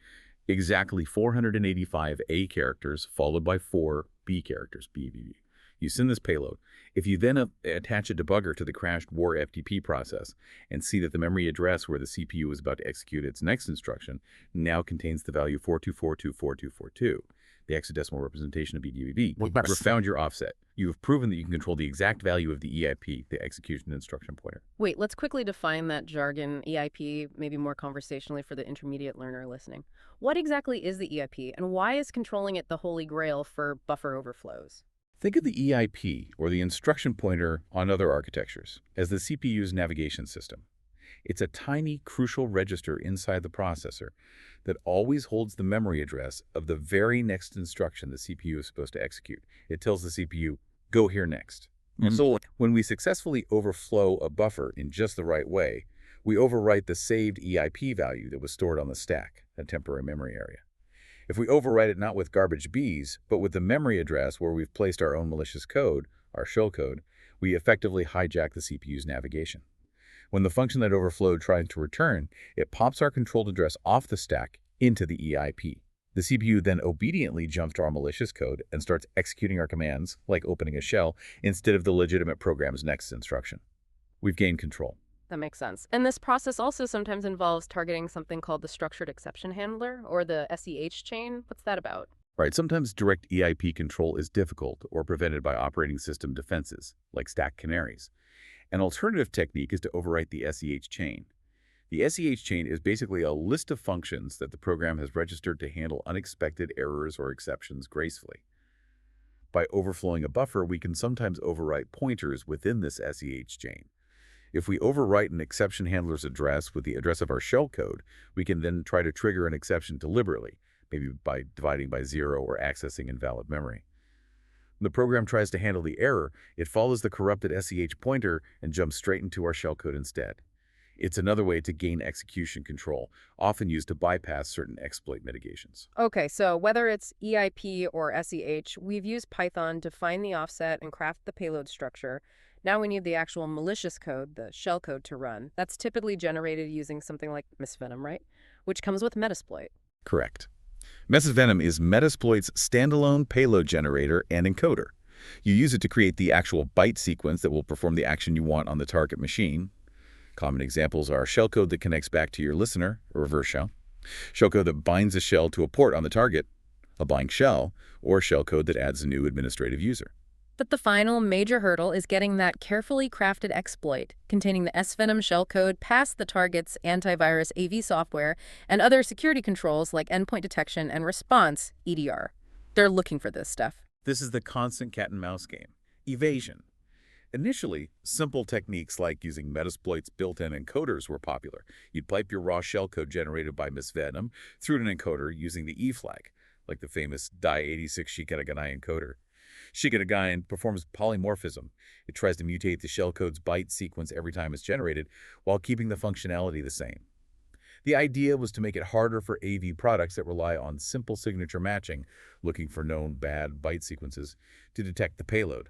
[SPEAKER 3] exactly 485 A characters followed by 4 B characters, BBB. You send this payload. If you then attach a debugger to the crashed war FTP process and see that the memory address where the CPU is about to execute its next instruction now contains the value 42424242, the hexadecimal representation of BDBB, you've found your offset. You have proven that you can control the exact value of the EIP, the execution instruction pointer.
[SPEAKER 1] Wait, let's quickly define that jargon, EIP, maybe more conversationally for the intermediate learner listening. What exactly is the EIP, and why is controlling it the holy grail for buffer overflows?
[SPEAKER 3] Think of the EIP, or the instruction pointer on other architectures, as the CPU's navigation system. It's a tiny, crucial register inside the processor that always holds the memory address of the very next instruction the CPU is supposed to execute. It tells the CPU, go here next. So when we successfully overflow a buffer in just the right way, we overwrite the saved EIP value that was stored on the stack, a temporary memory area. If we overwrite it not with garbage Bs, but with the memory address where we've placed our own malicious code, our shell code, we effectively hijack the CPU's navigation. When the function that overflowed tries to return, it pops our controlled address off the stack into the EIP. The CPU then obediently jumps to our malicious code and starts executing our commands, like opening a shell, instead of the legitimate program's next instruction. We've gained control.
[SPEAKER 1] That makes sense. And this process also sometimes involves targeting something called the structured exception handler, or the SEH chain. What's that about?
[SPEAKER 3] Right, sometimes direct EIP control is difficult or prevented by operating system defenses, like stack canaries. An alternative technique is to overwrite the SEH chain. The SEH chain is basically a list of functions that the program has registered to handle unexpected errors or exceptions gracefully. By overflowing a buffer, we can sometimes overwrite pointers within this SEH chain. If we overwrite an exception handler's address with the address of our shell code, we can then try to trigger an exception deliberately, maybe by dividing by 0 or accessing invalid memory. When the program tries to handle the error, it follows the corrupted SEH pointer and jumps straight into our shellcode instead. It's another way to gain execution control, often used to bypass certain exploit mitigations.
[SPEAKER 1] Okay, so whether it's EIP or SEH, we've used Python to find the offset and craft the payload structure. Now we need the actual malicious code, the shell code, to run. That's typically generated using something like Venom, right? Which comes with Metasploit.
[SPEAKER 3] Correct. Venom is Metasploit's standalone payload generator and encoder. You use it to create the actual byte sequence that will perform the action you want on the target machine. Common examples are shellcode that connects back to your listener, a reverse shell, shellcode that binds a shell to a port on the target, a blank shell, or shellcode that adds a new administrative user.
[SPEAKER 1] But the final major hurdle is getting that carefully crafted exploit containing the Venom shellcode past the target's antivirus AV software and other security controls like endpoint detection and response, EDR. They're looking for this stuff.
[SPEAKER 3] This is the constant cat and mouse game. Evasion.
[SPEAKER 2] Initially, simple techniques like using Metasploit's built-in encoders were popular. You'd pipe your raw shellcode generated by Miss Venom through an encoder using the E flag, like the famous Die-86 Shikaraganai encoder. Shikaraganai performs polymorphism. It tries to mutate the shellcode's byte sequence every time it's generated, while keeping the functionality the same. The idea was to make it harder for AV products that rely on simple signature matching, looking for known bad byte sequences, to detect the payload.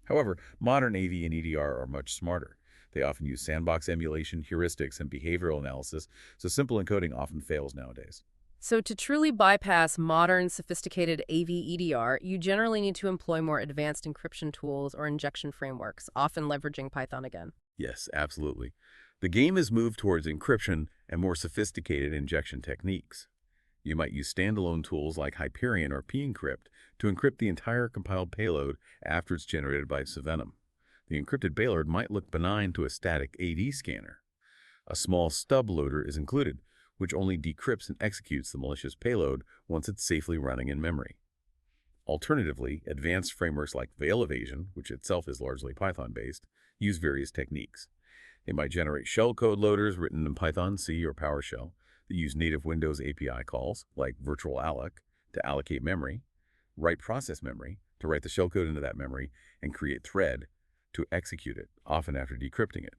[SPEAKER 2] However, modern AV and EDR are much smarter. They often use sandbox emulation, heuristics, and behavioral analysis, so simple encoding often fails nowadays.
[SPEAKER 1] So to truly bypass modern, sophisticated AV EDR, you generally need to employ more advanced encryption tools or injection frameworks, often leveraging Python again.
[SPEAKER 3] Yes, absolutely. The game has moved towards encryption and more sophisticated injection techniques. You might use standalone tools like Hyperion or pencrypt to encrypt the entire compiled payload after it's generated by Venom. The encrypted payload might look benign to a static AD scanner. A small stub loader is included, which only decrypts and executes the malicious payload once it's safely running in memory. Alternatively, advanced frameworks like Veil Evasion, which itself is largely Python-based, use various techniques. They might generate shellcode loaders written in Python, C, or PowerShell that use native Windows API calls, like virtual alloc, to allocate memory, write process memory to write the shellcode into that memory, and create thread to execute it, often after decrypting it.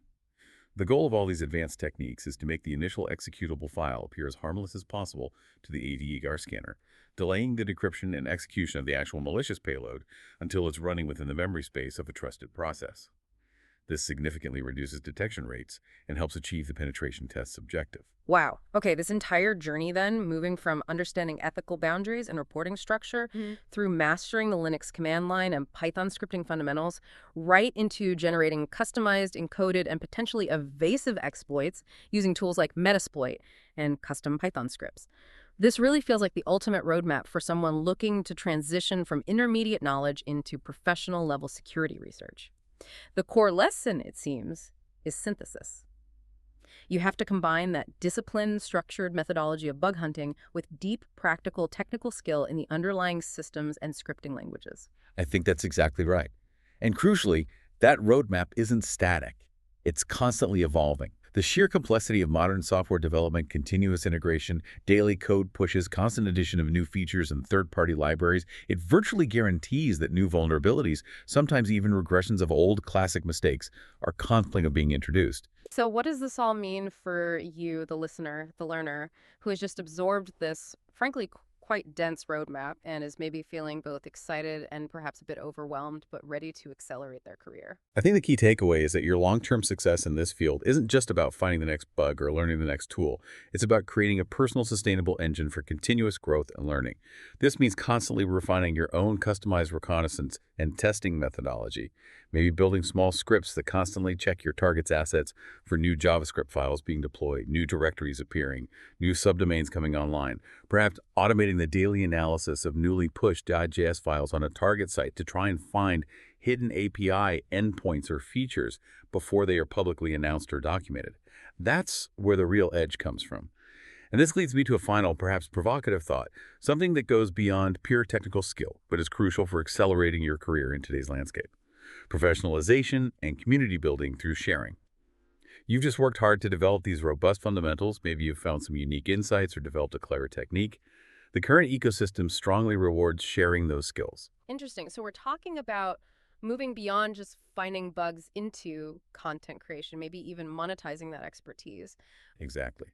[SPEAKER 3] The goal of all these advanced techniques is to make the initial executable file appear as harmless as possible to the AD scanner, delaying the decryption and execution of the actual malicious payload until it's running within the memory space of a trusted process. This significantly reduces detection rates and helps achieve the penetration test's objective.
[SPEAKER 1] Wow. Okay, this entire journey then, moving from understanding ethical boundaries and reporting structure through mastering the Linux command line and Python scripting fundamentals, right into generating customized, encoded, and potentially evasive exploits using tools like Metasploit and custom Python scripts. This really feels like the ultimate roadmap for someone looking to transition from intermediate knowledge into professional-level security research. The core lesson, it seems, is synthesis. You have to combine that disciplined, structured methodology of bug hunting with deep, practical, technical skill in the underlying systems and scripting languages.
[SPEAKER 2] I think that's exactly right. And crucially, that roadmap isn't static. It's constantly evolving. The sheer complexity of modern software development, continuous integration, daily code pushes, constant addition of new features and third-party libraries, it virtually guarantees that new vulnerabilities, sometimes even regressions of old classic mistakes, are constantly being introduced.
[SPEAKER 1] So what does this all mean for you, the listener, the learner, who has just absorbed this, frankly, quite dense roadmap and is maybe feeling both excited and perhaps a bit overwhelmed, but ready to accelerate their career?
[SPEAKER 3] I think the key takeaway is that your long-term success in this field isn't just about finding the next bug or learning the next tool. It's about creating a personal, sustainable engine for continuous growth and learning. This means constantly refining your own customized reconnaissance and testing methodology. Maybe building small scripts that constantly check your target's assets for new JavaScript files being deployed, new directories appearing, new subdomains coming online. Perhaps automating the daily analysis of newly pushed .js files on a target site to try and find hidden API endpoints or features before they are publicly announced or documented. That's where the real edge comes from. And this leads me to a final, perhaps provocative thought, something that goes beyond pure technical skill, but is crucial for accelerating your career in today's landscape: professionalization and community building through sharing. You've just worked hard to develop these robust fundamentals. Maybe you've found some unique insights or developed a clever technique. The current ecosystem strongly rewards sharing those skills.
[SPEAKER 1] Interesting. So we're talking about moving beyond just finding bugs into content creation, maybe even monetizing that expertise.
[SPEAKER 2] Exactly.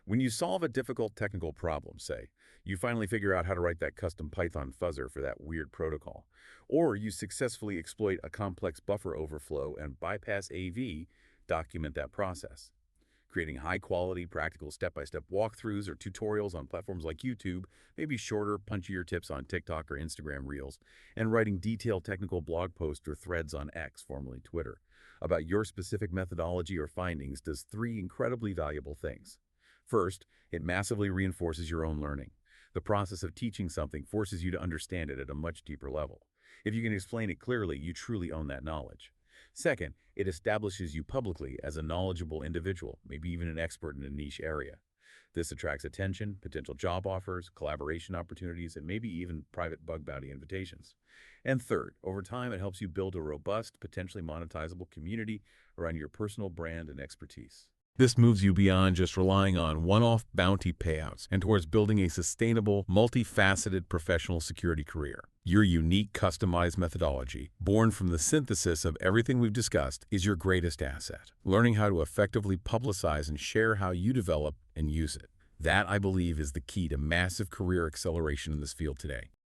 [SPEAKER 2] When you solve a difficult technical problem, say, you finally figure out how to write that custom Python fuzzer for that weird protocol, or you successfully exploit a complex buffer overflow and bypass AV, document that process. Creating high-quality, practical step-by-step walkthroughs or tutorials on platforms like YouTube, maybe shorter, punchier tips on TikTok or Instagram Reels, and writing detailed technical blog posts or threads on X, formerly Twitter, about your specific methodology or findings does three incredibly valuable things. First, it massively reinforces your own learning. The process of teaching something forces you to understand it at a much deeper level. If you can explain it clearly, you truly own that knowledge. Second, it establishes you publicly as a knowledgeable individual, maybe even an expert in a niche area.
[SPEAKER 3] This attracts attention, potential job offers, collaboration opportunities, and maybe even private bug bounty invitations. And third, over time, it helps you build a robust, potentially monetizable community around your personal brand and expertise. This moves you beyond just relying on one-off bounty payouts and towards building a sustainable, multifaceted professional security career. Your unique, customized methodology, born from the synthesis of everything we've discussed, is your greatest asset. Learning how to effectively publicize and share how you develop and use it. That, I believe, is the key to massive career acceleration in this field today.